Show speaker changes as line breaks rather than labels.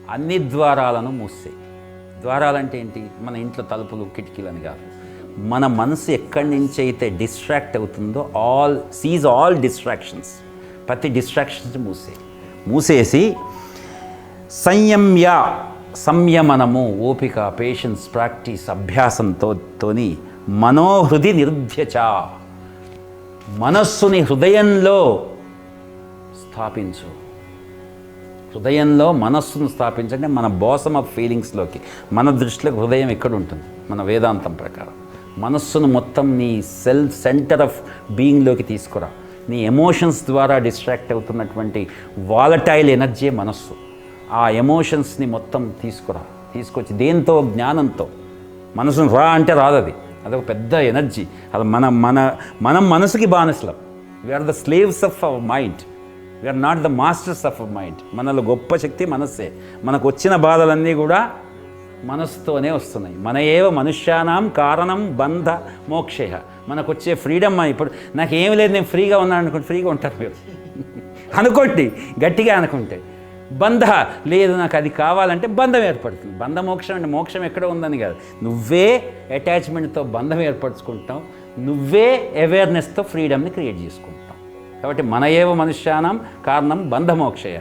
అన్ని ద్వారాలను మూస్తాయి. ద్వారాలంటే ఏంటి? మన ఇంట్లో తలుపులు కిటికీలని కాదు. మన మనసు ఎక్కడి నుంచి అయితే డిస్ట్రాక్ట్ అవుతుందో ఆల్ డిస్ట్రాక్షన్స్, ప్రతి డిస్ట్రాక్షన్స్ మూసేసి సంయమనము, ఓపిక, పేషెన్స్, ప్రాక్టీస్, అభ్యాసంతోని మనోహృది నిరుధ్యచ, మనస్సుని హృదయంలో స్థాపించు. హృదయంలో మనస్సును స్థాపించంటే మన బాసమ్ ఆఫ్ ఫీలింగ్స్లోకి, మన దృష్టిలో హృదయం ఎక్కడ ఉంటుంది? మన వేదాంతం ప్రకారం మనస్సును మొత్తం నీ సెంటర్ ఆఫ్ బీయింగ్లోకి తీసుకురా. నీ ఎమోషన్స్ ద్వారా డిస్ట్రాక్ట్ అవుతున్నటువంటి వాలటైల్ ఎనర్జీ మనస్సు. ఆ ఎమోషన్స్ని మొత్తం తీసుకొచ్చి దేంతో? జ్ఞానంతో. మనసును రా అంటే రాదు, అదొక పెద్ద ఎనర్జీ. అది మనం మనసుకి బానిసలం. We are the slaves of our mind, we are not the masters of our mind. మనలో గొప్ప శక్తి మనస్సే. మనకు వచ్చిన బాధలన్నీ కూడా మనస్సుతోనే వస్తున్నాయి. మన ఏవ మనుష్యానాం కారణం బంధ మోక్షయ. మనకు వచ్చే ఫ్రీడమ్. ఇప్పుడు నాకు ఏమి లేదు, నేను ఫ్రీగా ఉన్నాను అనుకుంటే ఫ్రీగా ఉంటారు మీరు. అనుకోండి, గట్టిగా అనుకుంటే. బంధ లేదు, నాకు అది కావాలంటే బంధం ఏర్పడుతుంది. బంధ మోక్షం అంటే మోక్షం ఎక్కడ ఉందని కాదు, నువ్వే అటాచ్మెంట్తో బంధం ఏర్పరచుకుంటావు, నువ్వే అవేర్నెస్తో ఫ్రీడమ్ని క్రియేట్ చేసుకుంటావు. కాబట్టి మన ఏవ మనుష్యానం కారణం బంధమోక్షయ.